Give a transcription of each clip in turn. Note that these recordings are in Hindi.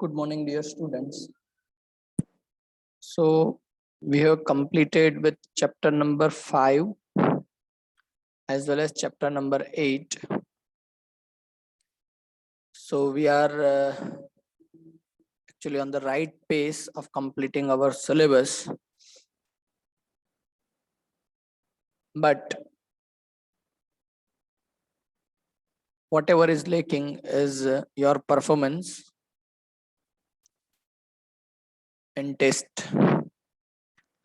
Good morning, dear students. So we have completed with chapter number 5 as well as chapter number 8. So we are actually on the right pace of completing our syllabus. But whatever is lacking is your performance in test.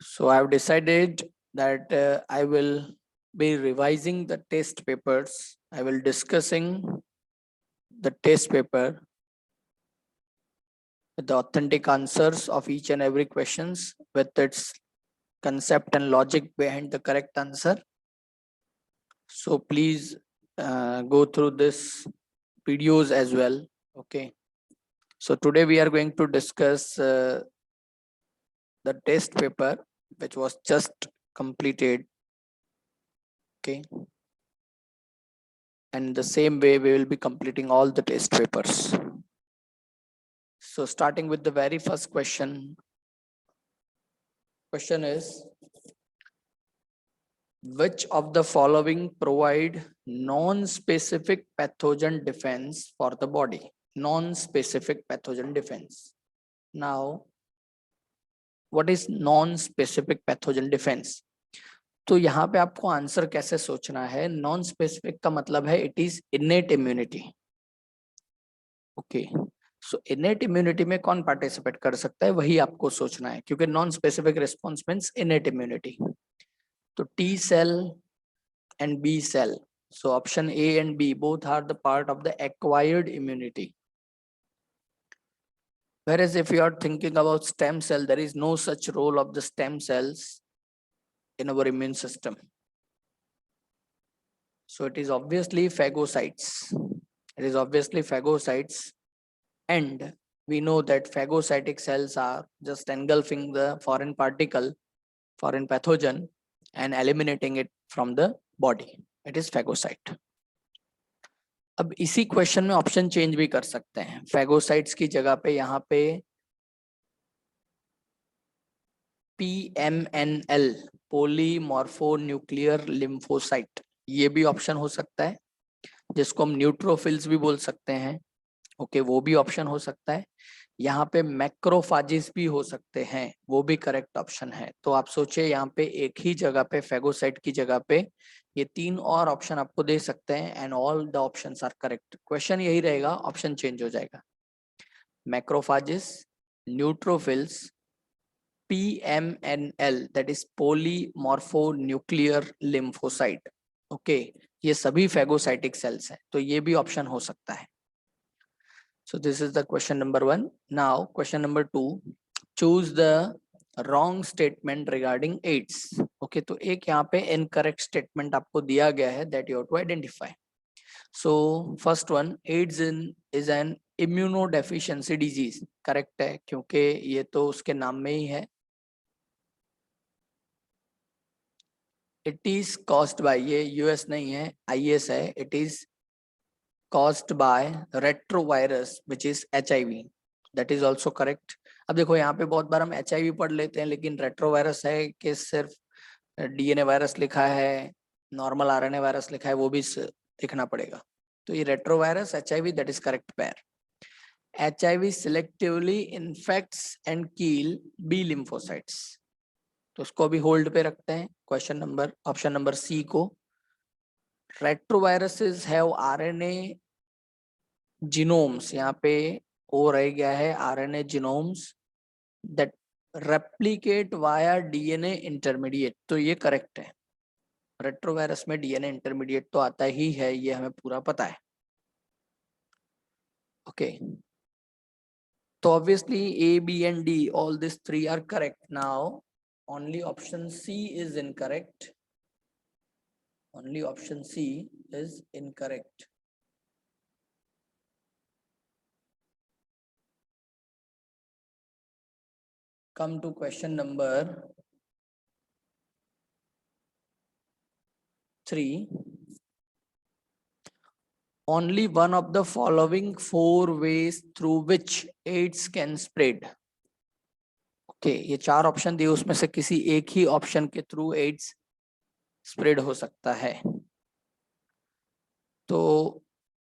So I have decided that I will be revising the test papers. I will discussing the test paper with the authentic answers of each and every questions with its concept and logic behind the correct answer. So please go through this videos as well. Okay. So today we are going to discuss the test paper which was just completed. Okay. And the same way we will be completing all the test papers. So starting with the very first question. Question is, which of the following provide non-specific pathogen defense for the body? Non-specific pathogen defense. Now, what is non-specific pathogen defense? तो यहाँ पे आपको आंसर कैसे सोचना है? नॉन स्पेसिफिक का मतलब है it is innate immunity. Okay, so innate immunity में कौन पार्टिसिपेट कर सकता है वही आपको सोचना है, क्योंकि non specific response means innate immunity. तो T cell and B cell. So option A and B both are the part of the acquired immunity. Whereas if you are thinking about stem cell, there is no such role of the stem cells in our immune system. So it is obviously phagocytes. It is obviously phagocytes, and we know that phagocytic cells are just engulfing the foreign particle, foreign pathogen, and eliminating it from the body. It is phagocyte. अब इसी क्वेश्चन में ऑप्शन चेंज भी कर सकते हैं. फैगोसाइट्स की जगह पे यहाँ पे PMNL पोलीमॉर्फोन्यूक्लियर लिम्फोसाइट ये भी ऑप्शन हो सकता है, जिसको हम न्यूट्रोफिल्स भी बोल सकते हैं. ओके, वो भी ऑप्शन हो सकता है. यहाँ पे मैक्रोफाजिस भी हो सकते हैं, वो भी करेक्ट ऑप्शन है. तो आप सोचिए यहाँ पे एक ही जगह पे फैगोसाइट की जगह पे ये 3 और ऑप्शन आपको दे सकते हैं and all the options are correct. Question यही रहेगा, ऑप्शन चेंज हो जाएगा. Macrophages, neutrophils, PMNL that is polymorphonuclear lymphocyte. Okay, ये सभी फैगोसाइटिक सेल्स हैं, तो ये भी ऑप्शन हो सकता है. So this is the question number 1. Now question number 2. Choose the wrong statement regarding AIDS. Okay, तो एक यहाँ पे incorrect statement आपको दिया गया है that you have to identify. So first one, AIDS is an immunodeficiency disease. Correct है, क्योंकि ये तो उसके नाम में ही है. It is caused by, ये US नहीं है, IS है. It is caused by retrovirus which is HIV. That is also correct. अब देखो यहाँ पे बहुत बार हम HIV पढ़ लेते हैं, लेकिन रेट्रोवायरस है कि सिर्फ DNA वायरस लिखा है, नॉर्मल RNA वायरस लिखा है, वो भी देखना पड़ेगा. तो ये retrovirus HIV, that is correct pair. HIV selectively infects and kill B lymphocytes. तो उसको अभी होल्ड पे रखते हैं. Question number option number C को. रेट्रोवायरसेस हैव RNA जीनोम्स, यहाँ पे ओ रह गया है RNA genomes that replicate via DNA intermediate. तो ये करेक्ट है. रेट्रोवायरस में DNA इंटरमीडिएट तो आता ही है, ये हमें पूरा पता है. ओके, तो obviously A, B and D all these 3 are correct. Now only option C is incorrect. Only option C is incorrect. Come to question number 3. only one of the following 4 ways through which AIDS can spread. Okay ये 4 ऑप्शन दिए, उसमें से किसी एक ही ऑप्शन के थ्रू एड्स स्प्रेड हो सकता है। तो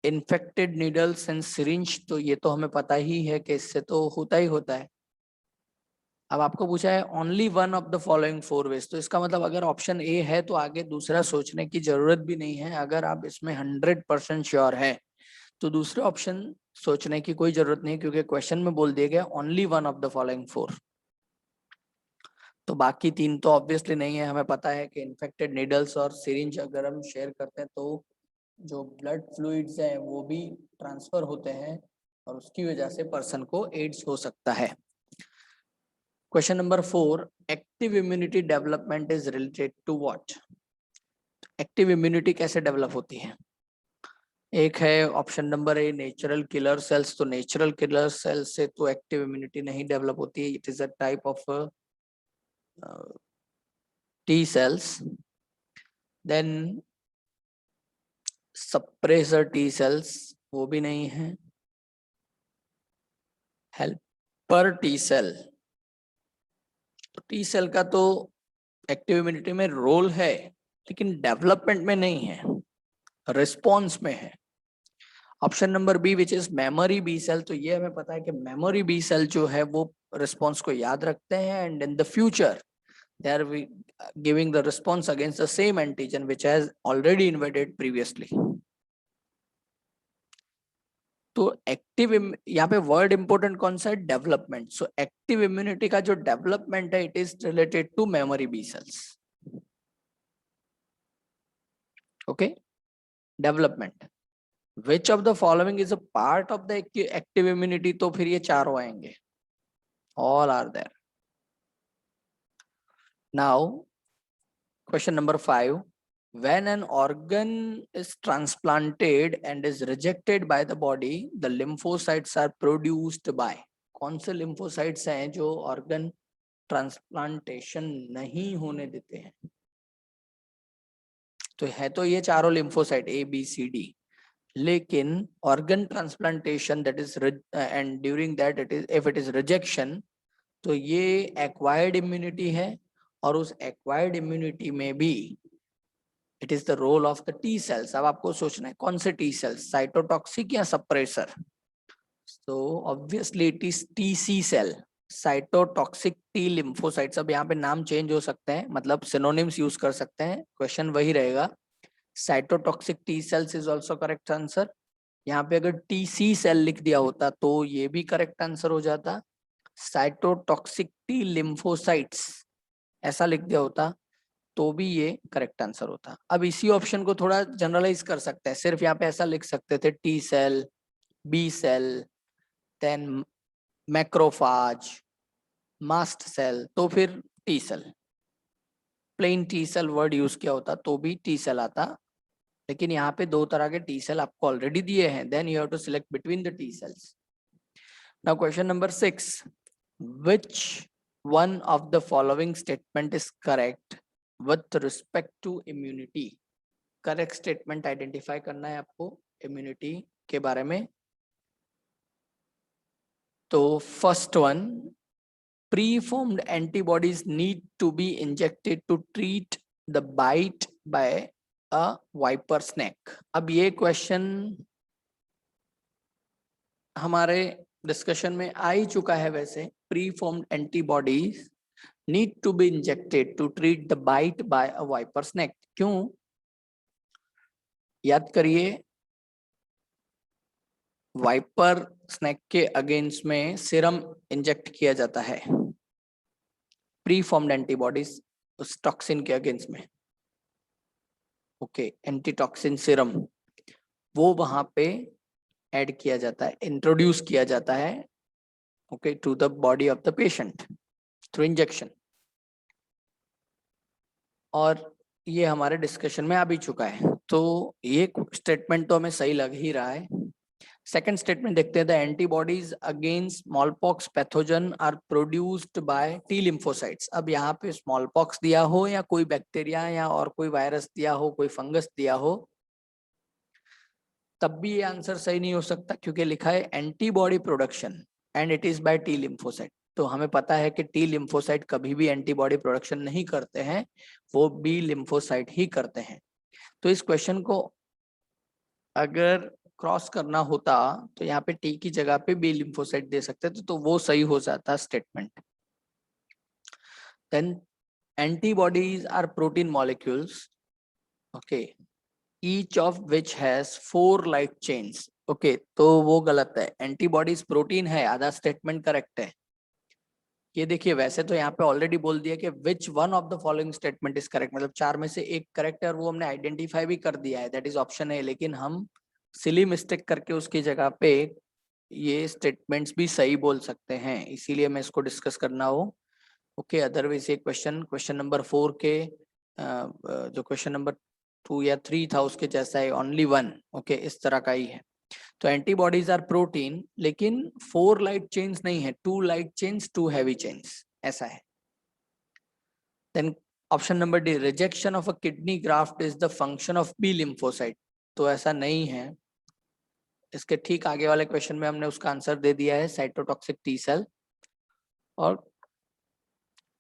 इन्फेक्टेड नीडल्स एंड सिरिंज, तो ये तो हमें पता ही है कि इससे तो होता ही होता है। अब आपको पूछा है only one of the following 4 ways, तो इसका मतलब अगर ऑप्शन ए है तो आगे दूसरा सोचने की जरूरत भी नहीं है। अगर आप इसमें 100% श्योर है तो दूसरे ऑप्शन सोचने की कोई जरूरत नहीं, क्योंकि क्वेश्चन में बोल दिया गया only one of the following 4। तो बाकी 3 तो ऑब्वियसली नहीं है। हमें पता है कि इन्फेक्टेड नीडल्स और सिरिंज अगर हम शेयर करते हैं तो जो ब्लड फ्लूइड्स हैं वो भी ट्रांसफर होते हैं और उसकी वजह से पर्सन को एड्स हो सकता है। Question number 4, active immunity development is related to what? Active immunity कैसे डेवलप होती है? एक है option number A natural killer cells, तो नेचुरल किलर सेल्स से तो एक्टिव इम्यूनिटी नहीं डेवलप होती है, it is a type of T cells. Then suppressor T cells, वो भी नहीं है। हेल्पर टी सेल, तो टी सेल का तो एक्टिव इम्यूनिटी में रोल है लेकिन डेवलपमेंट में नहीं है, रिस्पॉन्स में है। Option number B which is memory B cell, तो ये हमें पता है कि मेमोरी बी सेल जो है वो रिस्पॉन्स को याद रखते हैं and in the future they are giving the response against the same antigen which has already invaded previously. तो एक्टिव, यहाँ पे वर्ड इंपोर्टेंट कौन सा है? डेवलपमेंट। सो एक्टिव इम्यूनिटी का जो डेवलपमेंट है it is related to memory B cells. Okay, development. Which of the following is a part of the active immunity, तो फिर ये चारों आएंगे, all are there. Now question number 5, when an organ is transplanted and is rejected by the body, the lymphocytes are produced by? कौन से lymphocytes हैं जो organ transplantation नहीं होने देते हैं? तो है तो ये चारों lymphocyte A, B, C, D, लेकिन organ transplantation that is and during that it is if it is rejection, तो ये acquired immunity है और उस acquired immunity में भी it is the role of the T cells. अब आपको सोचना है कौन से टी सेल्स, साइटोटॉक्सिक या सप्रेसर? तो obviously it is TC cell, cytotoxic T lymphocytes. अब यहाँ पे नाम चेंज हो सकते हैं, मतलब सिनोनिम्स यूज कर सकते हैं, क्वेश्चन वही रहेगा। Cytotoxic T sales is also correct answer. यहाँ पे अगर टीसी सेल लिख दिया होता तो ये भी करेक्ट आंसर हो जाता। साइटोटॉक्सिक टी लिम्फोसाइट्स ऐसा लिख दिया होता तो भी ये करेक्ट आंसर होता। अब इसी ऑप्शन को थोड़ा जनरलाइज कर सकते हैं, सिर्फ यहाँ पे ऐसा लिख सकते थे T cell, B cell, then macrophage, mast cell, तो फिर T cell. Plain T cell word use किया होता तो भी टी सेल आता, लेकिन यहाँ पे 2 तरह के टी सेल आपको ऑलरेडी दिए हैं, then you have to select between the T cells. Now question number 6, which one of the following statement is correct with respect to immunity? Correct statement identify करना है आपको इम्यूनिटी के बारे में। तो first one, preformed antibodies need to be injected to treat the bite by a viper snake. अब ये क्वेश्चन हमारे डिस्कशन में आ ही चुका है वैसे। Preformed antibodies need to be injected to treat the bite by a viper snake, क्यों? याद करिए, वाइपर स्नेक के अगेंस्ट में सीरम इंजेक्ट किया जाता है, प्री फॉर्म्ड एंटीबॉडीज उस टॉक्सिन के अगेंस्ट में। ओके, एंटीटॉक्सिन सीरम वो वहां पे ऐड किया जाता है, इंट्रोड्यूस किया जाता है, okay, to the body of the patient through injection. और ये हमारे डिस्कशन में आ भी चुका है, तो ये स्टेटमेंट तो हमें सही लग ही रहा है। सेकेंड स्टेटमेंट देखते हैं, the antibodies against smallpox pathogen are produced by T lymphocytes. अब यहाँ पे स्मॉलपॉक्स दिया हो या कोई बैक्टीरिया या और कोई वायरस दिया हो, कोई फंगस दिया हो, तब भी ये आंसर सही नहीं हो सकता क्योंकि लिखा है antibody production and it is by T lymphocyte. तो हमें पता है कि टी लिम्फोसाइट कभी भी एंटीबॉडी प्रोडक्शन नहीं करते हैं, वो बी लिम्फोसाइट ही करते हैं। तो इस क्वेश्चन को अगर क्रॉस करना होता तो यहाँ पे टी की जगह पे बी लिम्फोसाइट दे सकते थे, तो वो सही हो जाता statement. Then antibodies are protein molecules, okay, each of which has 4 light chains, okay, तो वो गलत है। एंटीबॉडीज प्रोटीन है, आधा स्टेटमेंट करेक्ट है। ये देखिए वैसे तो यहाँ पे ऑलरेडी बोल दिया कि which one of the following statement is correct, मतलब 4 में से एक करेक्ट है और वो हमने आइडेंटिफाई भी कर दिया है, दैट इज ऑप्शन है। लेकिन हम सिली मिस्टेक करके उसकी जगह पे ये स्टेटमेंट्स भी सही बोल सकते हैं, इसीलिए मैं इसको डिस्कस करना हो। ओके, अदरवाइज ये क्वेश्चन नंबर 4 के जो क्वेश्चन नंबर 2 या 3 था उसके जैसा है, ओनली 1, ओके, इस तरह का ही है। तो एंटीबॉडीज आर प्रोटीन, लेकिन 4 लाइट चेन्स नहीं है, 2 लाइट चेन्स 2 हैवी चेन्स, ऐसा है। Then option number D, rejection of a kidney graft is the function of B lymphocyte, तो ऐसा नहीं है। इसके ठीक आगे वाले क्वेश्चन में हमने उसका आंसर दे दिया है, साइटोटॉक्सिक टी सेल। और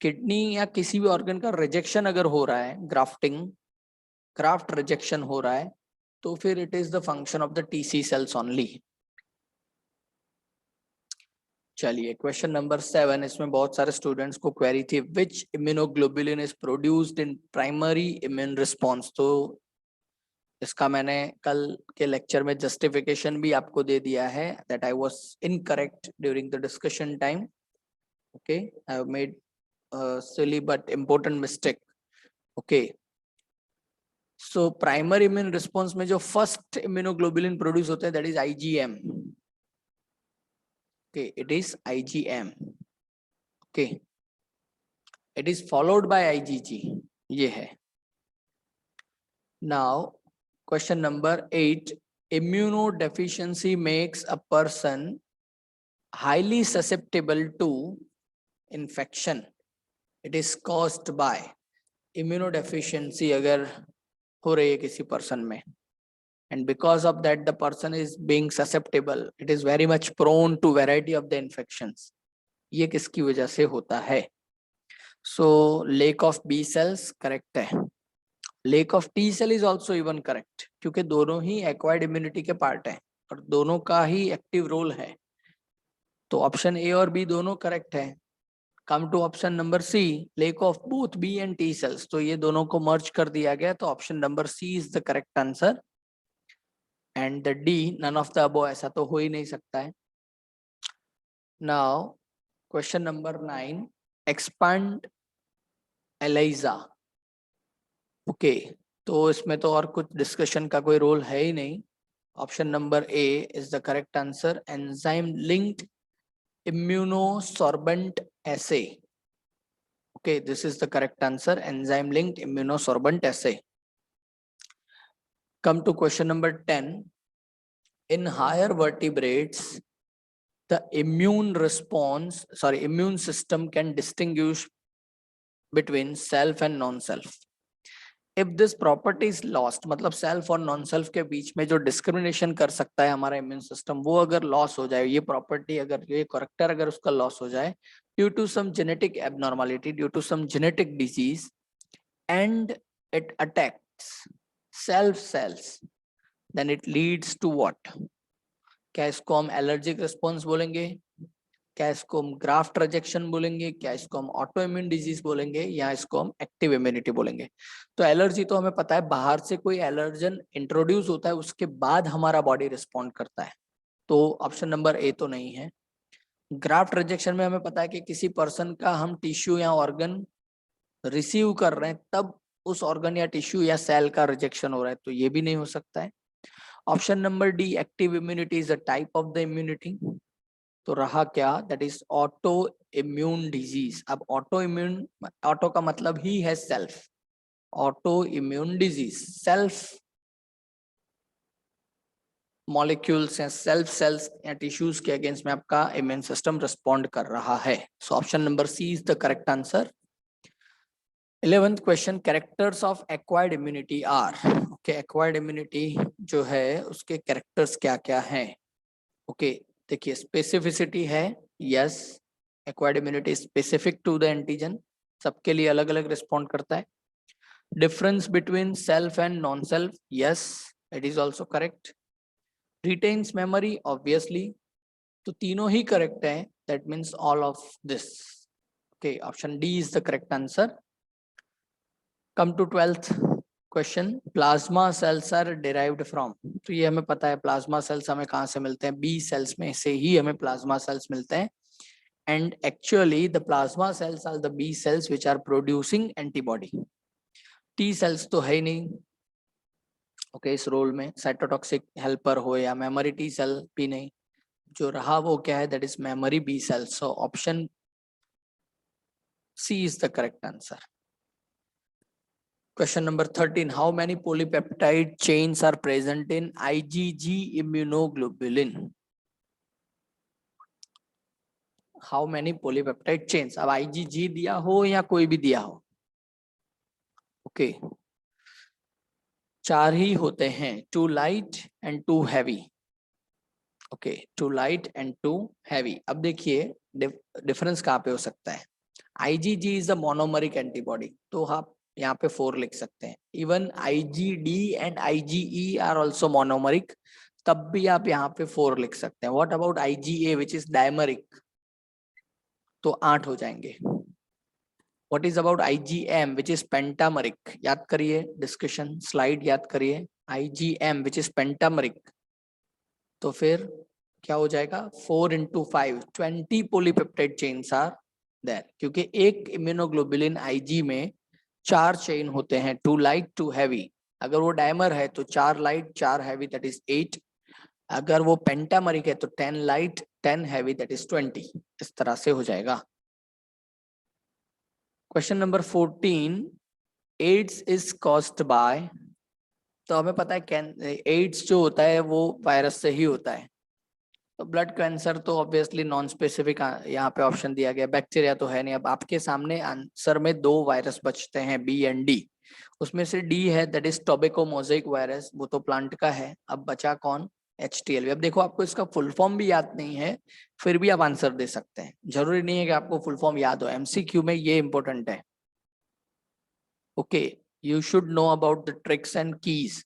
किडनी या किसी भी ऑर्गन का रिजेक्शन अगर हो रहा है, ग्राफ्ट रिजेक्शन हो रहा है, तो फिर it is the function of the TC cells only. चलिए क्वेश्चन नंबर 7, इसमें बहुत सारे स्टूडेंट्स को क्वेरी थी, which immunoglobulin is produced in primary immune response. तो इसका मैंने कल के लेक्चर में जस्टिफिकेशन भी आपको दे दिया है, that I was incorrect during the discussion time. Okay, I have made silly but important mistake. Okay, so primary immune response में जो first immunoglobulin produce होते हैं, that is IgM. Okay, it is IgM. Okay, it is followed by IgG, ये है। Now question number 8, immunodeficiency makes a person highly susceptible to infection. It is caused by immunodeficiency अगर हो रही है किसी पर्सन में, and because of that the person is being susceptible, it is very much prone to variety of the infections. ये किसकी वजह से होता है? So lack of B cells correct है, lack of T cell is also even correct, क्योंकि दोनों ही acquired immunity के पार्ट हैं और दोनों का ही एक्टिव रोल है। तो ऑप्शन ए और बी दोनों करेक्ट है। Come to option number C, lack of both B and T cells, तो ये दोनों को मर्ज कर दिया गया, तो option number C is the correct answer. And the D, none of the above, ऐसा तो हो ही नहीं सकता है। Now question number 9, expand ELISA. Okay, तो इसमें तो और कुछ डिस्कशन का कोई रोल है ही नहीं। Option number A is the correct answer, enzyme linked immunosorbent assay. Okay, this is the correct answer, enzyme linked immunosorbent assay. Come to question number 10. In higher vertebrates, the immune system can distinguish between self and non-self. If this property is lost, मतलब सेल्फ और नॉन सेल्फ के बीच में जो डिस्क्रिमिनेशन कर सकता है हमारा इम्यून सिस्टम, वो अगर लॉस हो जाए, ये प्रॉपर्टी अगर, ये करेक्टर अगर उसका लॉस हो जाए due to some genetic abnormality, due to some genetic disease, and it attacks self cells, then it leads to what? क्या इसको हम एलर्जिक रिस्पॉन्स बोलेंगे, क्या इसको हम ग्राफ्ट रिजेक्शन बोलेंगे, क्या इसको हम ऑटो इम्यून डिजीज बोलेंगे, या इसको हम एक्टिव इम्यूनिटी बोलेंगे? तो एलर्जी तो हमें पता है, बाहर से कोई एलर्जन इंट्रोड्यूस होता है उसके बाद हमारा बॉडी रिस्पॉन्ड करता है, तो ऑप्शन नंबर ए तो नहीं है। ग्राफ्ट रिजेक्शन में हमें पता है कि किसी पर्सन का हम टिश्यू या ऑर्गन रिसीव कर रहे हैं, तब उस ऑर्गन या टिश्यू या सेल का रिजेक्शन हो रहा है, तो ये भी नहीं हो सकता है। Option number D, active immunity is a type of the immunity, तो रहा क्या? That is autoimmune disease. अब ऑटो इम्यून, ऑटो का मतलब ही है self, autoimmune disease, self molecules या सेल्फ सेल्स या टिश्यूज के अगेंस्ट में आपका इम्यून सिस्टम रिस्पॉन्ड कर रहा है। So option number C is the correct answer. 11th question, characters of acquired immunity are. उसके एक्वायर्ड इम्यूनिटी जो है उसके कैरेक्टर्स क्या क्या हैं। ओके, देखिए स्पेसिफिसिटी है, yes, acquired immunity specific to the antigen, सबके लिए अलग अलग रिस्पॉन्ड करता है। Difference between self and non self, yes, it is also correct. Retains memory, obviously, तो तीनों ही करेक्ट है, that means all of this. Okay, option D is the correct answer. Come to 12th question, plasma cells are derived from, तो ये हमें पता है प्लाज्मा सेल्स हमें कहाँ से मिलते हैं, बी सेल्स में से ही हमें प्लाज्मा सेल्स मिलते हैं। And actually the plasma cells are the B cells which are producing antibody. T cells तो है ही नहीं, ओके, इस रोल में साइटोटॉक्सिक हेल्पर हो या मेमोरी टी सेल भी नहीं, जो रहा वो क्या है, that is memory B cell. So option C is the correct answer. Question number 13. How many polypeptide chains are present in IgG immunoglobulin? How many polypeptide chains? अब IgG दिया हो या कोई भी दिया हो, ओके, चार ही होते हैं, 2 light and 2 heavy. Okay, 2 light and 2 heavy. अब देखिए डिफरेंस कहाँ पे हो सकता है। IgG is the monomeric antibody, तो आप यहाँ पे 4 लिख सकते हैं। Even IgD and IgE are also monomeric, तब भी आप यहाँ पे 4 लिख सकते हैं। What about IgA which is dimeric, तो 8 हो जाएंगे। What is about IgM which is pentameric, याद करिए डिस्कशन स्लाइड याद करिए, IgM विच इज पेंटामरिक, तो फिर क्या हो जाएगा, 4 into 5, 20 polypeptide chains are there, क्योंकि एक इम्यूनोग्लोबुलिन IG में 4 चेन होते हैं, 2 लाइट 2 हैवी। अगर वो डायमर है तो 4 लाइट 4 हैवी, दैट इज 8। अगर वो पेंटामरिक है तो 10 लाइट 10 हैवी, दैट इज 20। इस तरह से हो जाएगा। Question number 14, AIDS is caused by, तो हमें पता है एड्स जो होता है वो वायरस से ही होता है, तो ब्लड कैंसर तो ऑब्वियसली नॉन स्पेसिफिक यहाँ पे ऑप्शन दिया गया, बैक्टीरिया तो है नहीं। अब आपके सामने आंसर में 2 वायरस बचते हैं, बी एंड डी, उसमें से डी है that is tobacco mosaic virus, वो तो प्लांट का है। अब बचा कौन, HTLV। अब देखो आपको इसका फुल फॉर्म भी याद नहीं है, फिर भी आप आंसर दे सकते हैं, जरूरी नहीं है कि आपको फुल फॉर्म याद हो, MCQ में ये इंपॉर्टेंट है। Okay, you should know about the tricks and keys.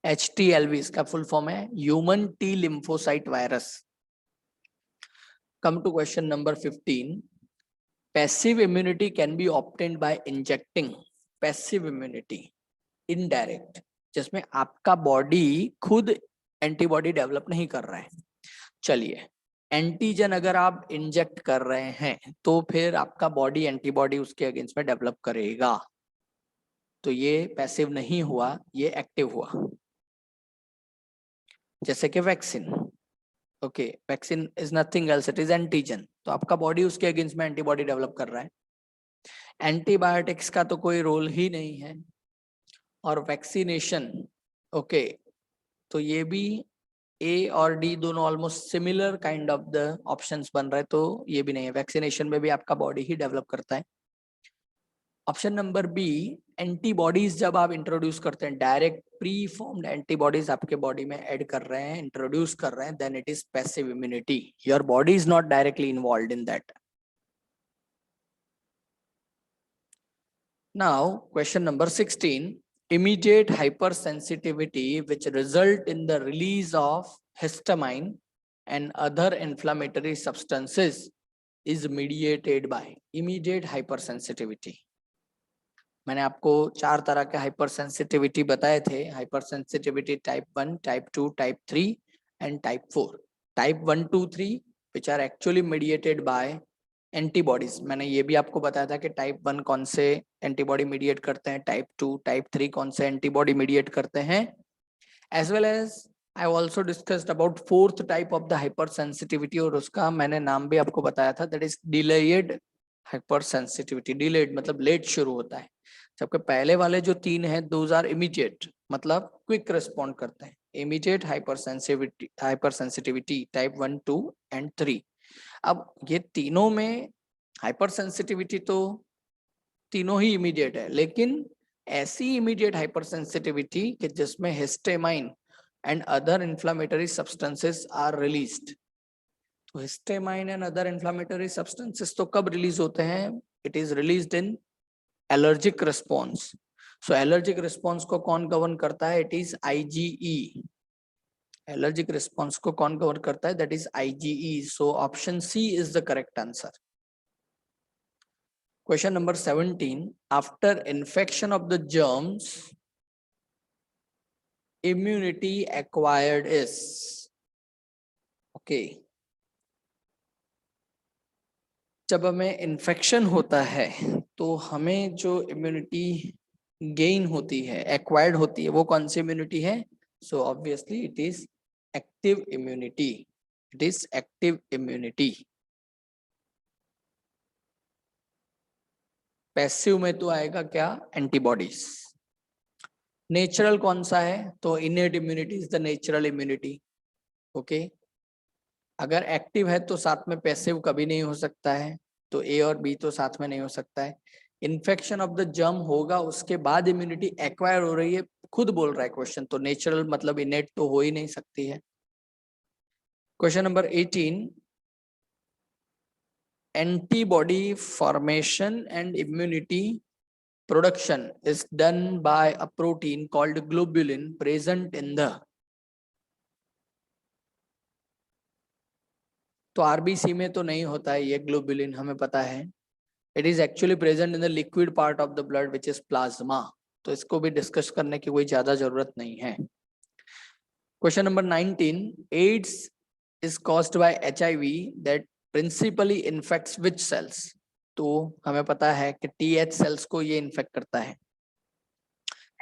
HTLV इसका फुल फॉर्म है human T lymphocyte virus. Come to question number 15. Passive immunity can be obtained by injecting. Passive immunity, indirect, जिसमें आपका बॉडी खुद एंटीबॉडी डेवलप नहीं कर रहा है। चलिए, एंटीजन अगर आप इंजेक्ट कर रहे हैं तो फिर आपका बॉडी एंटीबॉडी उसके अगेंस्ट में डेवलप करेगा, तो ये पैसिव नहीं हुआ, ये एक्टिव हुआ। जैसे कि vaccine, okay, vaccine is nothing else, it is antigen, तो आपका बॉडी उसके अगेंस्ट में एंटीबॉडी डेवलप कर रहा है। एंटीबायोटिक्स का तो कोई रोल ही नहीं है, और वैक्सीनेशन, ओके, तो ये भी ए और डी दोनों almost similar kind of the options बन रहे हैं, तो ये भी नहीं है, वैक्सीनेशन में भी आपका बॉडी ही डेवलप करता है। ऑप्शन नंबर बी, एंटीबॉडीज जब आप इंट्रोड्यूस करते हैं, डायरेक्ट प्री फॉर्म्ड एंटीबॉडीज आपके बॉडी में ऐड कर रहे हैं, इंट्रोड्यूस कर रहे हैं, then it is passive immunity, your body is not directly involved in that. Now question number 16, immediate hypersensitivity which result in the release of histamine and other inflammatory substances is mediated by immediate hypersensitivity। मैंने आपको 4 तरह के हाइपर सेंसिटिविटी बताए थे, hypersensitivity type 1, type 2, type 3 and type 4। Type 1, 2, 3 which are actually mediated by antibodies, मैंने ये भी आपको बताया था कि टाइप 1 कौन से एंटीबॉडी मीडिएट करते हैं, टाइप 2, टाइप 3 कौन से एंटीबॉडी मीडिएट करते हैं, as well as I also discussed about 4th type of the hypersensitivity, और उसका मैंने नाम भी आपको बताया था, that is delayed hypersensitivity. Delayed मतलब लेट शुरू होता है, जबकि पहले वाले जो 3 हैं दोज आर इमीडिएट, मतलब क्विक रिस्पॉन्ड करते हैं। Immediate hypersensitivity type 1, 2 and 3। अब ये तीनों में हाइपर सेंसिटिविटी तो तीनों ही इमीडिएट है, लेकिन ऐसी इमीडिएट हाइपर सेंसिटिविटी कि जिसमें histamine and other inflammatory substances are released. तो histamine and other inflammatory substances तो कब रिलीज होते हैं? It is released in allergic response. So allergic response को कौन गवर्न करता है? It is IgE. Allergic response को कौन गवर्न करता है? That is IgE. So option C is the correct answer. Question number 17. After infection of the germs, immunity acquired is. Okay. जब हमें इन्फेक्शन होता है तो हमें जो इम्यूनिटी गेन होती है, एक्वायर्ड होती है, वो कौन सी इम्यूनिटी है? So obviously it is active immunity. It is active immunity. Passive में तो आएगा क्या? एंटीबॉडीज। नेचुरल कौन सा है? तो innate immunity is the natural immunity. Okay. अगर एक्टिव है तो साथ में पैसिव कभी नहीं हो सकता है, तो ए और बी तो साथ में नहीं हो सकता है। इन्फेक्शन ऑफ द जर्म होगा, उसके बाद इम्यूनिटी एक्वायर हो रही है, खुद बोल रहा है क्वेश्चन, तो नेचुरल मतलब इनेट तो हो ही नहीं सकती है। Question number 18. Antibody formation and immunity production is done by a protein called globulin present in the. तो आरबीसी में तो नहीं होता है ये ग्लोबुलिन, हमें पता है। It is actually present in the liquid part of the blood which is plasma. तो इसको भी डिस्कस करने की कोई ज्यादा जरूरत नहीं है। Question number 19. AIDS is caused by HIV that principally infects which cells? तो हमें पता है कि टीएच सेल्स को ये इन्फेक्ट करता है।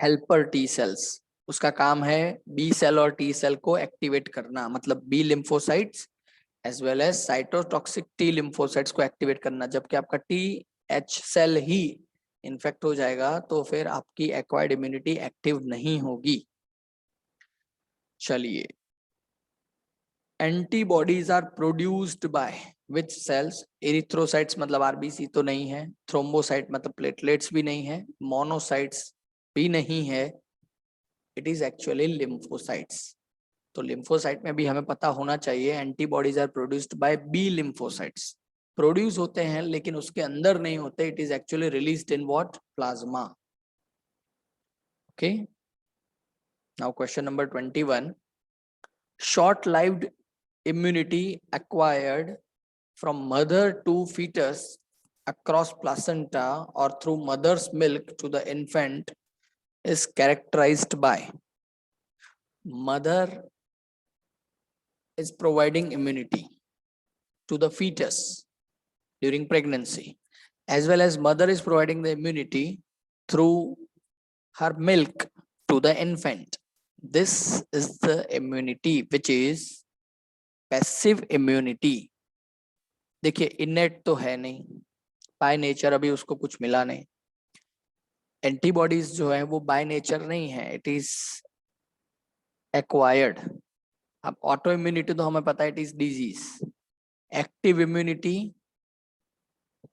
हेल्पर टी सेल्स, उसका काम है बी सेल और टी सेल को एक्टिवेट करना, मतलब B lymphocytes as well as cytotoxic T lymphocytes को एक्टिवेट करना। जबकि आपका टी एच सेल ही इन्फेक्ट हो जाएगा तो फिर आपकी एक्वायर्ड इम्यूनिटी एक्टिव नहीं होगी। चलिए, antibodies are produced by which cells? Erythrocytes मतलब आरबीसी तो नहीं है, थ्रोम्बोसाइट मतलब प्लेटलेट्स भी नहीं है, मोनोसाइट्स भी नहीं है, इट इज एक्चुअली लिम्फोसाइट्स। तो लिम्फोसाइट में भी हमें पता होना चाहिए antibodies are produced by B lymphocytes. Produce होते हैं लेकिन उसके अंदर नहीं होते, it is actually released in what? Plasma. Okay. Now question number 21. Short lived immunity acquired from mother to fetus across placenta or through mother's milk to the infant is characterized by. Mother is providing immunity to the fetus during pregnancy, as well as mother is providing the immunity through her milk to the infant. This is the immunity which is passive immunity. देखिए, इनेट तो है नहीं, बाय नेचर अभी उसको कुछ मिला नहीं। एंटीबॉडीज जो है वो बाय नेचर नहीं है, इट इज एक्वायर्ड। अब ऑटो इम्यूनिटी तो हमें पता है it is disease. Active immunity,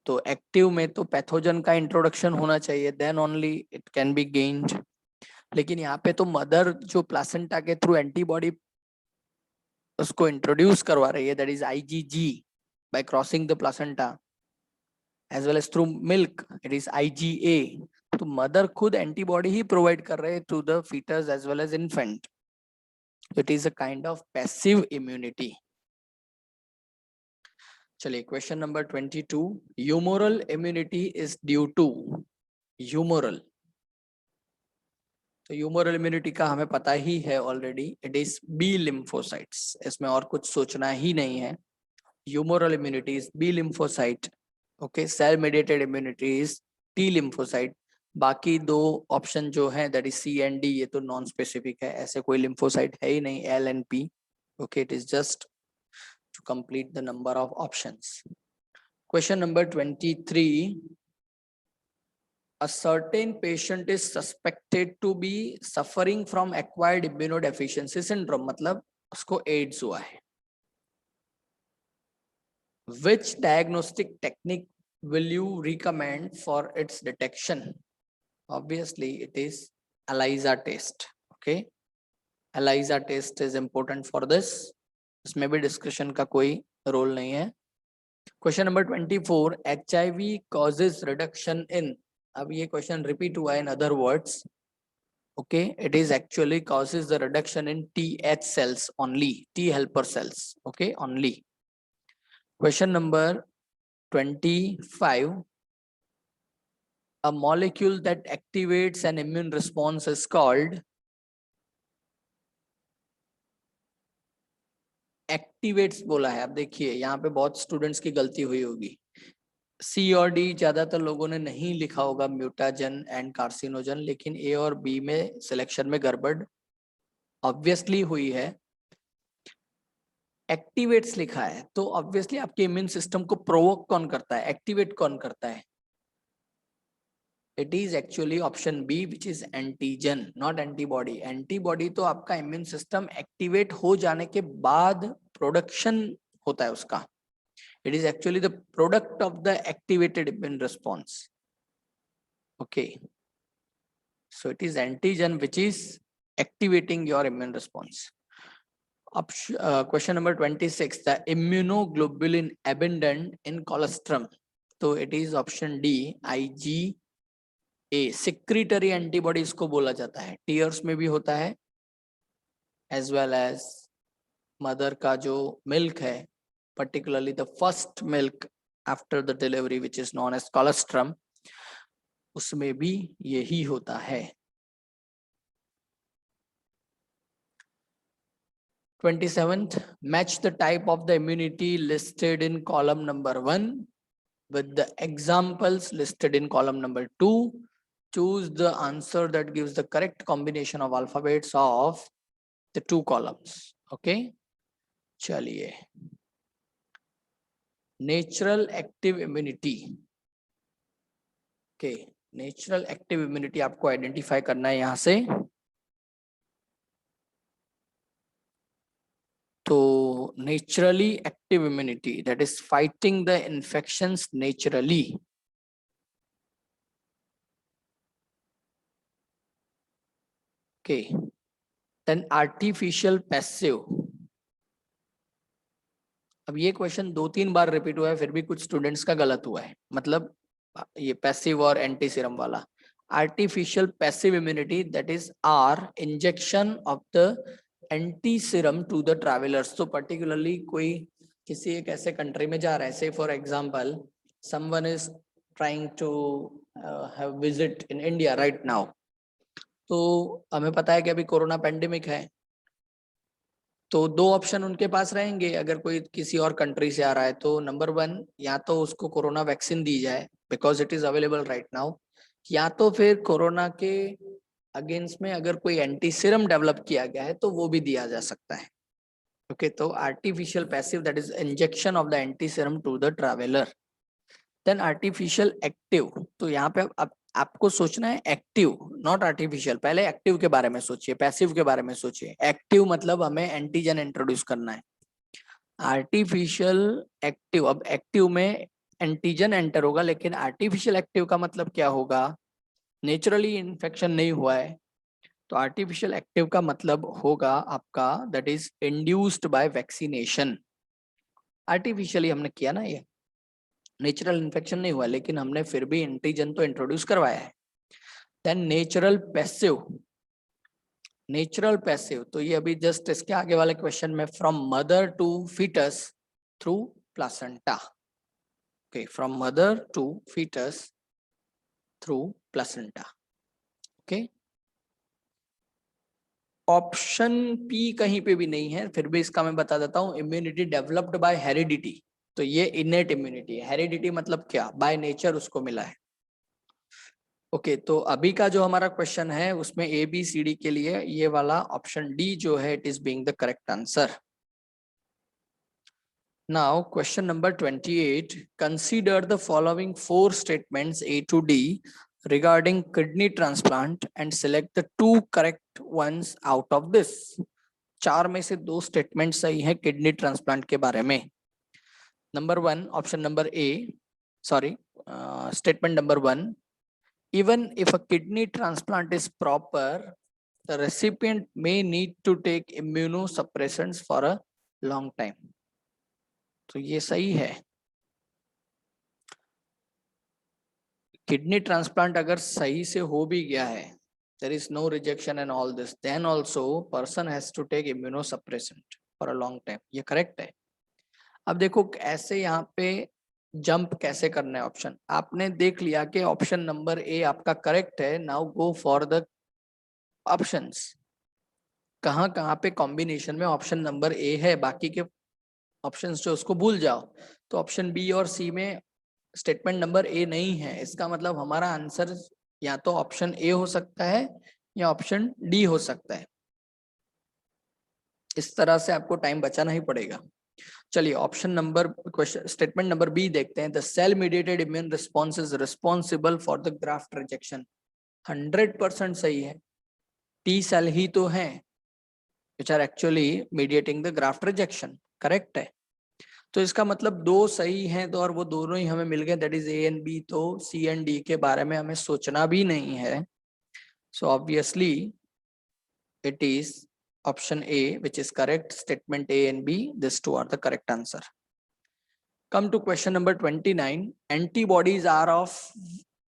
तो एक्टिव में तो पैथोजन का इंट्रोडक्शन होना चाहिए, then only it can be gained. लेकिन यहाँ पे तो मदर जो प्लासेंटा के थ्रू एंटीबॉडी उसको इंट्रोड्यूस करवा रही है, that is IgG by crossing the placenta, as well as through milk it is IgA. तो मदर खुद एंटीबॉडी ही प्रोवाइड कर रहे to the foetus as well as infant. It is a kind of passive immunity. चलिए, question number 22. Humoral immunity is due to. Humoral, तो ह्यूमोरल इम्यूनिटी का हमें पता ही है already, it is B lymphocytes. इसमें और कुछ सोचना ही नहीं है। Humoral immunity is B lymphocyte. Okay, cell mediated immunity is T lymphocyte. बाकी दो ऑप्शन जो हैं that is C and D, ये तो नॉन स्पेसिफिक है, ऐसे कोई lymphocyte है ही नहीं L and P. Okay, it is just to complete the number of options. Question number 23. A certain patient is suspected to be suffering from acquired immunodeficiency syndrome, मतलब उसको एड्स हुआ है। Which diagnostic technique will you recommend for its detection? obviously it is ELISA test. Okay, ELISA test is important for this. इसमें भी डिस्कशन का कोई रोल नहीं है. Question number 24, HIV causes reduction in. अब ये क्वेश्चन रिपीट हुआ है in other words. Okay, it is actually causes the reduction in TH cells only, T helper cells. Okay, only. Question number 25, a molecule that activates an immune response is called. Activates बोला है. अब देखिए यहाँ पे बहुत स्टूडेंट्स की गलती हुई होगी. सी और डी ज्यादातर लोगों ने नहीं लिखा होगा, म्यूटाजन एंड कार्सिनोजन, लेकिन ए और बी में सिलेक्शन में गड़बड़ ऑब्वियसली हुई है. एक्टिवेट्स लिखा है तो ऑब्वियसली आपके इम्यून सिस्टम को प्रोवोक कौन करता है, एक्टिवेट कौन करता है? It is actually option B which is antigen, not antibody. Antibody तो आपका इम्यून सिस्टम एक्टिवेट हो जाने के बाद प्रोडक्शन होता है उसका. It is actually the product of the activated immune response. Okay, so it is antigen which is activating your immune response. Question number 26, the immunoglobulin abundant in colostrum. So it is option D, IgA. Secretory antibody इसको बोला जाता है. टीयर्स में भी होता है, as well as मदर का जो मिल्क है, particularly the first milk after the delivery which is known as colostrum, उसमें भी यही होता है. 27th, match the type of the immunity listed in column number 1 with the examples listed in column number 2. Choose the answer that gives the correct combination of alphabets of the two columns. Okay, चलिए. Natural active immunity. Okay, natural active immunity आपको आइडेंटिफाई करना है यहां से. तो naturally active immunity, that is fighting the infections naturally. Okay, then artificial passive. अब ये क्वेश्चन 2-3 बार रिपीट हुआ है, फिर भी कुछ स्टूडेंट्स का गलत हुआ है. मतलब ये पैसिव और एंटी सीरम वाला. Artificial passive immunity, that is are injection of the antiserum to the travellers. तो पर्टिकुलरली कोई किसी एक ऐसे कंट्री में जा रहा है, से for example someone is trying to have visit in India right now. तो हमें पता है कि अभी कोरोना पेंडेमिक है, तो 2 ऑप्शन उनके पास रहेंगे. अगर कोई किसी और कंट्री से आ रहा है तो नंबर 1, या तो उसको कोरोना वैक्सीन दी जाए because it is available right now, या तो फिर कोरोना के अगेंस्ट में अगर कोई एंटी सीरम डेवलप किया गया है तो वो भी दिया जा सकता है. ओके, तो artificial passive, that is injection of the antiserum to the traveller. Then artificial active. तो यहाँ पे अब आपको सोचना है एक्टिव, नॉट आर्टिफिशियल. पहले एक्टिव के बारे में सोचिए, पैसिव के बारे में सोचिए. एक्टिव मतलब हमें एंटीजन इंट्रोड्यूस करना है. आर्टिफिशियल एक्टिव, अब एक्टिव में एंटीजन एंटर होगा, लेकिन आर्टिफिशियल एक्टिव का मतलब क्या होगा? नेचुरली इन्फेक्शन नहीं हुआ है, तो आर्टिफिशियल एक्टिव का मतलब होगा आपका that is induced by vaccination. Artificially हमने किया ना, ये नेचुरल इन्फेक्शन नहीं हुआ, लेकिन हमने फिर भी एंटीजन तो इंट्रोड्यूस करवाया है. Then natural passive. Natural passive तो ये अभी जस्ट इसके आगे वाले क्वेश्चन में, from mother to foetus through placenta. Okay, from mother to foetus through placenta. Okay, option P कहीं पे भी नहीं है, फिर भी इसका मैं बता देता हूं. इम्यूनिटी डेवलप्ड बाय हेरिडिटी, तो ये इनेट इम्यूनिटी है. हेरिडिटी मतलब क्या? बाय नेचर उसको मिला है. ओके, तो अभी का जो हमारा क्वेश्चन है उसमें ए बी सी डी के लिए ये वाला ऑप्शन डी जो है, it is being the correct answer. Now question number 28, consider the following 4 statements A to D regarding kidney transplant and select the 2 correct ones out of this. 4 में से 2 स्टेटमेंट सही है किडनी ट्रांसप्लांट के बारे में. Number 1, option number A, sorry, statement number 1, Even if a kidney transplant is proper, the recipient may need to take immunosuppressants for a long time. तो ये सही है. किडनी ट्रांसप्लांट अगर सही से हो भी गया है, there is no rejection and all this, then also person has to take immunosuppressant for a long time. ये करेक्ट है. अब देखो ऐसे यहाँ पे जंप कैसे करना है ऑप्शन. आपने देख लिया कि ऑप्शन नंबर ए आपका करेक्ट है. Now go for the options. कहाँ पे कॉम्बिनेशन में ऑप्शन नंबर ए है, बाकी के ऑप्शंस जो उसको भूल जाओ. तो ऑप्शन बी और सी में स्टेटमेंट नंबर ए नहीं है. इसका मतलब हमारा आंसर या तो ऑप्शन ए हो सकता है या ऑप्शन डी हो सकता है. इस तरह से आपको टाइम बचाना ही पड़ेगा. चलिए option number question statement number B देखते हैं. The cell mediated immune response is responsible for the graft rejection. 100% सही है. टी सेल ही तो है which are actually mediating the graft rejection. Correct है. तो इसका मतलब दो सही हैं तो और वो दोनों ही हमें मिल गए, that is A and B. तो सी एंड डी के बारे में हमें सोचना भी नहीं है. So obviously it is option A which is correct. Statement A and B, these two are the correct answer. Come to question number 29. Antibodies are of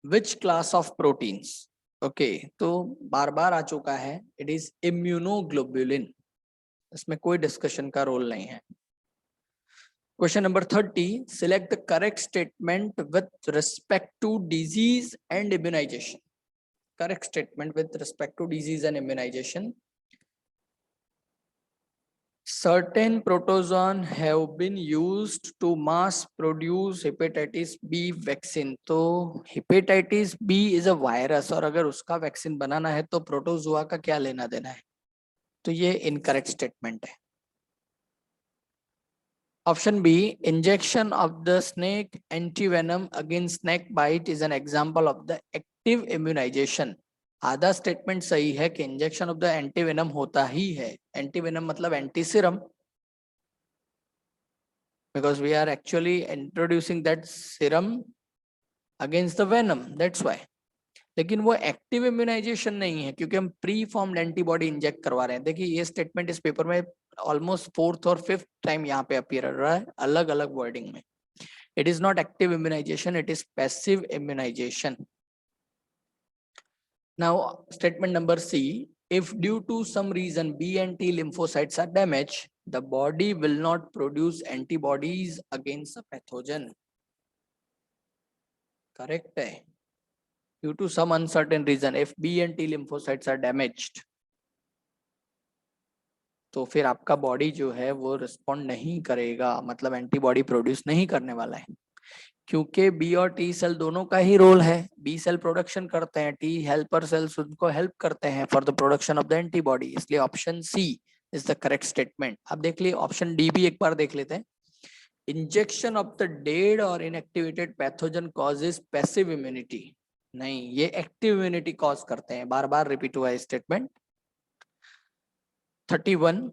which class of proteins? Okay, तो बार बार आ चुका है. It is immunoglobulin. इसमें कोई डिस्कशन का रोल नहीं है. Question number 30. Select the correct statement with respect to disease and immunization. Correct statement with respect to disease and immunization. Certain protozoan have been used to mass produce hepatitis B vaccine. तो hepatitis B is a virus और अगर उसका वैक्सीन बनाना है तो प्रोटोजोआ का क्या लेना देना है. तो ये इनकरेक्ट स्टेटमेंट है. Option B, injection of the snake antivenom against snake bite is an example of the active immunisation. आधा स्टेटमेंट सही है कि इंजेक्शन ऑफ द एंटीवेनम होता ही है. एंटीवेनम मतलब antiserum, because we are actually introducing that serum against the venom, that's why. लेकिन वो एक्टिव इम्यूनाइजेशन नहीं है क्योंकि हम प्री फॉर्म्ड एंटीबॉडी इंजेक्ट करवा रहे हैं. देखिए ये स्टेटमेंट इस पेपर में ऑलमोस्ट 4th और 5th टाइम यहाँ पे अपीयर कर रहा है अलग अलग वर्डिंग में. It is not active immunisation, it is passive immunisation. Now, statement number C, if due to some reason B and T lymphocytes are damaged, the body will not produce antibodies against the pathogen. Correct है. Due to some uncertain reason, if B and T lymphocytes are damaged, तो फिर आपका बॉडी जो है वो रिस्पॉन्ड नहीं करेगा, मतलब एंटीबॉडी प्रोड्यूस नहीं करने वाला है. क्योंकि बी और टी सेल दोनों का ही रोल है. बी सेल प्रोडक्शन करते हैं, टी हेल्पर सेल्स उनको हेल्प करते हैं for the production of the antibody. इसलिए option C is the correct statement. अब देख लिए ऑप्शन डी भी एक बार देख लेते हैं. इंजेक्शन ऑफ द डेड और inactivated pathogen causes passive immunity. नहीं, ये एक्टिव इम्यूनिटी कॉज करते हैं. बार बार रिपीट हुआ है statement. 31.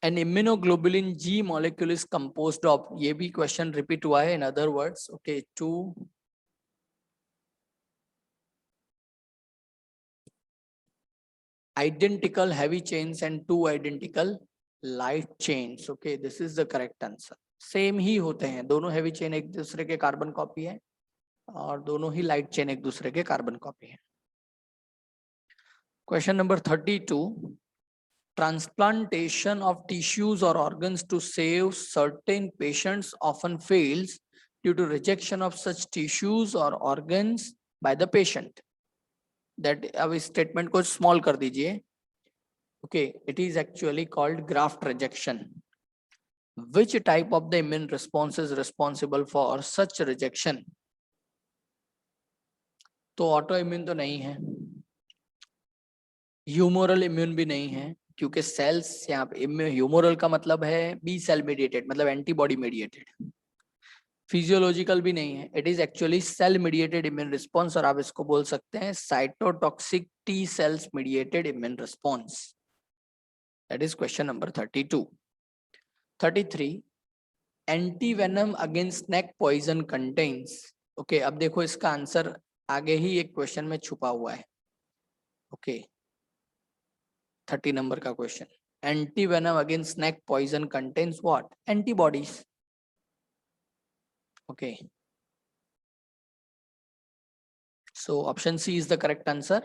An immunoglobulin G molecule is composed of, ये भी क्वेश्चन रिपीट हुआ है. In other words, okay, 2 identical heavy chains and 2 identical light chains. Okay, this is the correct answer. Same ही होते हैं दोनों. हेवी चेन एक दूसरे के कार्बन कॉपी है और दोनों ही लाइट चेन एक दूसरे के कार्बन कॉपी है. Question number 32. Transplantation of tissues or organs to save certain patients often fails due to rejection of such tissues or organs by the patient. That अब इस स्टेटमेंट को स्मॉल कर दीजिए. Okay, it is actually called graft rejection. Which type of the immune response is responsible for such rejection? तो ऑटो इम्यून तो नहीं है, ह्यूमोरल इम्यून भी नहीं है क्योंकि सेल्स यहाँ पे ह्यूमोरल का मतलब है बी सेल मीडिएटेड, मतलब एंटीबॉडी मीडिएटेड. फिजियोलॉजिकल भी नहीं है, it is actually cell mediated immune response और आप इसको बोल सकते हैं cytotoxic T cells mediated immune response. That is question number 32. 33. Antivenom against snake poison contains. Okay, अब देखो इसका आंसर आगे ही एक क्वेश्चन में छुपा हुआ है। ओके 30 नंबर का question, antivenom against snake poison contains what? Antibodies. Okay so option C is the correct answer.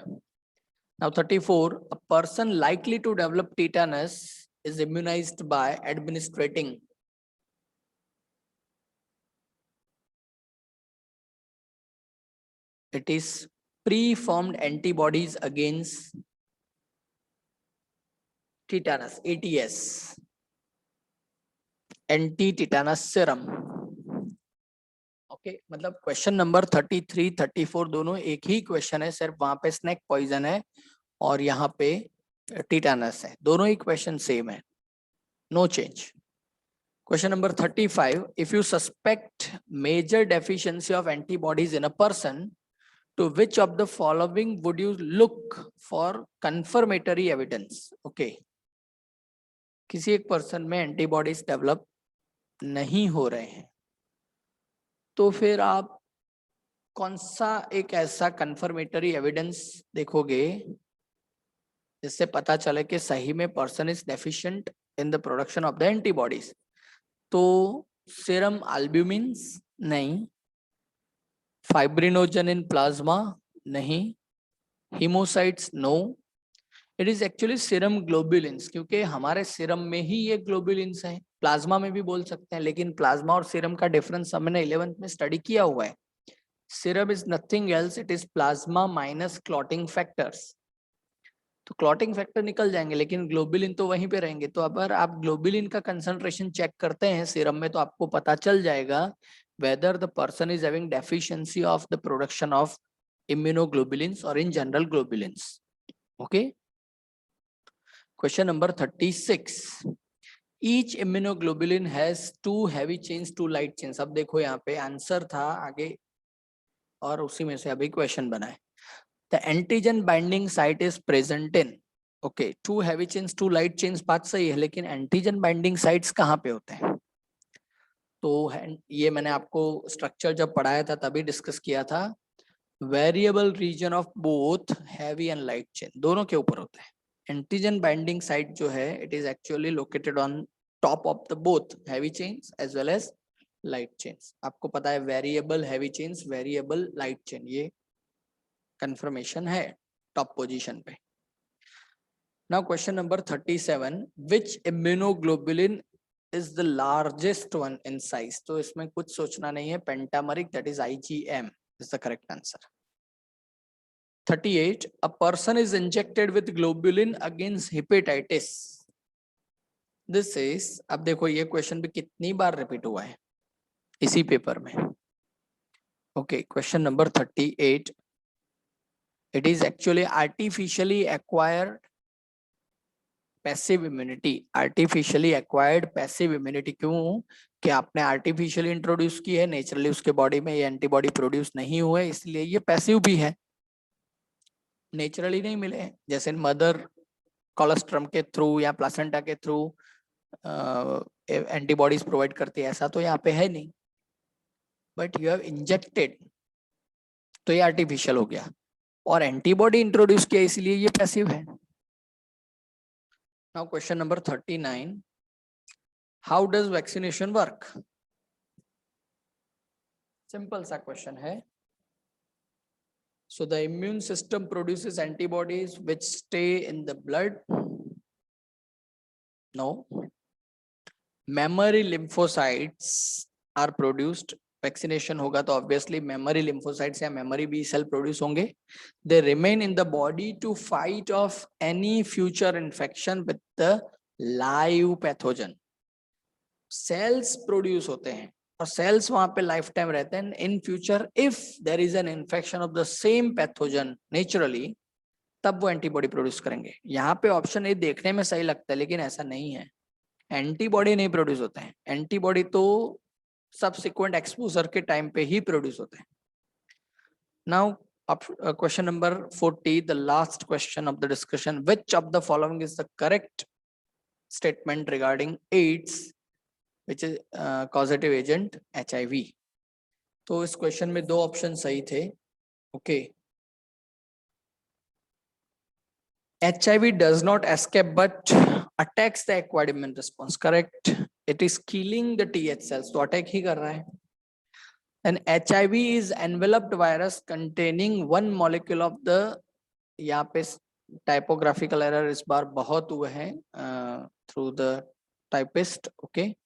Now 34, a person likely to develop tetanus is immunized by administrating it is pre-formed antibodies against tetanus, ATS, anti-tetanus serum. Okay मतलब क्वेश्चन नंबर 33 34 दोनों एक ही क्वेश्चन है, सिर्फ वहां पे स्नेक पॉइजन है और यहाँ पे टीटानस है, दोनों ही क्वेश्चन सेम है, no change. Question number 35, if you suspect major deficiency of antibodies in a person, to which of the following would you look for confirmatory evidence? Okay, किसी एक पर्सन में एंटीबॉडीज डेवलप नहीं हो रहे हैं तो फिर आप कौन सा एक ऐसा कंफर्मेटरी एविडेंस देखोगे जिससे पता चले कि सही में person is deficient in the production of the antibodies? तो सीरम एल्ब्यूमिन्स नहीं, फाइब्रिनोजन इन प्लाज्मा नहीं, haemocytes no, it is actually serum globulins, क्योंकि हमारे सीरम में ही ये ग्लोबुलिन्स हैं, प्लाज्मा में भी बोल सकते हैं, लेकिन प्लाज्मा और सीरम का डिफरेंस हमने 11th में स्टडी किया हुआ है। Serum is nothing else, it is plasma minus clotting factors, तो क्लॉटिंग फैक्टर निकल जाएंगे लेकिन ग्लोबुलिन तो वहीं पे रहेंगे। तो अगर आप ग्लोबुलिन का कंसंट्रेशन चेक करते हैं सीरम में तो आपको पता चल जाएगा whether the person is having deficiency of the production of immunoglobulins or in general globulins. Okay, question number 36, each immunoglobulin has 2 heavy chains 2 light chains। अब देखो यहाँ पे आंसर था आगे और उसी में से अभी क्वेश्चन बना है। The antigen binding site is present in, okay, 2 heavy chains 2 light chains, बात सही है, लेकिन एंटीजन बाइंडिंग साइट्स कहाँ पे होते हैं? तो ये मैंने आपको स्ट्रक्चर जब पढ़ाया था तभी डिस्कस किया था, variable region of both heavy and light chain, दोनों के ऊपर होता है। एंटीजन बाइंडिंग साइट जो है it is actually located on top of the both heavy chains as well as light chains. आपको पता है variable heavy chains variable light chain, ये कंफर्मेशन है टॉप पोजीशन पे। Now question number 37, which immunoglobulin is the largest one in size? तो इसमें कुछ सोचना नहीं है, pentameric, that is IgM is the correct answer. 38, a person is injected with globulin against hepatitis. This is, अब देखो ये क्वेश्चन भी कितनी बार रिपीट हुआ है इसी पेपर में। Okay question number 38, it is actually artificially acquired passive immunity, artificially acquired passive immunity। क्यों कि आपने आर्टिफिशियली इंट्रोड्यूस की है, नेचुरली उसके बॉडी में ये एंटीबॉडी प्रोड्यूस नहीं हुए, इसलिए ये पैसिव भी है, नेचुरली नहीं मिले। जैसे मदर कोलोस्ट्रम के थ्रू या प्लासेंटा के थ्रू एंटीबॉडीज प्रोवाइड करती है, ऐसा तो यहाँ पे है नहीं, बट यू हैव इंजेक्टेड तो ये आर्टिफिशियल हो गया, और एंटीबॉडी इंट्रोड्यूस किया इसलिए ये पैसिव है। Now question number 39, how does vaccination work? Simple सा क्वेश्चन है। So the immune system produces antibodies which stay in the blood. No. Memory lymphocytes are produced. Vaccination होगा तो obviously memory lymphocytes या memory B cell produce होंगे. They remain in the body to fight off any future infection with the live pathogen. Cells produce होते हैं और सेल्स वहां पे लाइफ टाइम रहते हैं। In future if there is an infection of the same pathogen naturally, तब वो एंटीबॉडी प्रोड्यूस करेंगे। यहाँ पे ऑप्शन ए देखने में सही लगता है लेकिन ऐसा नहीं है, एंटीबॉडी नहीं प्रोड्यूस होते हैं, एंटीबॉडी तो सबसिक्वेंट एक्सपोजर के टाइम पे ही प्रोड्यूस होते हैं। Now question number 40, the last question of the discussion, which of the following is the correct statement regarding AIDS which is causative agent HIV? तो इस क्वेश्चन में 2 ऑप्शन सही थे, Okay. HIV does not escape but attacks the acquired immune response. Correct. It is killing the TH cells. तो attack ही कर रहा है. And HIV is enveloped virus containing one molecule of the, यहाँ पे typographical error इस बार बहुत हुए हैं through the typist. Okay.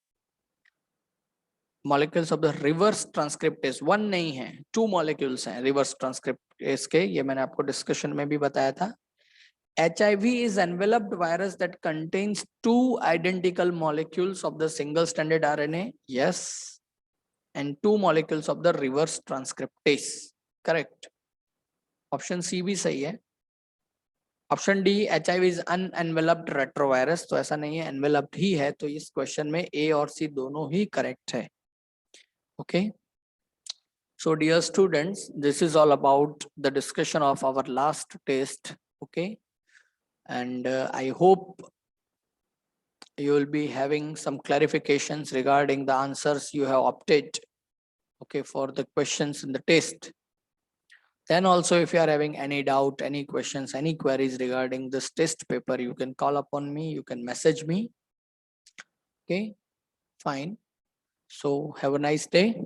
Molecules of the reverse transcriptase one नहीं है, 2 molecules हैं reverse transcriptase के, ये मैंने आपको discussion में भी बताया था. HIV is enveloped virus that contains 2 identical molecules of the single stranded RNA. Yes. And 2 molecules of the reverse transcriptase. Correct. Option C भी सही है. Option D, HIV is unenveloped retrovirus. तो ऐसा नहीं है, enveloped ही है. तो इस question में A और C दोनों ही correct है. Okay. So dear students, this is all about the discussion of our last test. Okay. And I hope you will be having some clarifications regarding the answers you have opted, okay, for the questions in the test. Then also, if you are having any doubt, any questions, any queries regarding this test paper, you can call upon me, you can message me. Okay, fine. So have a nice day.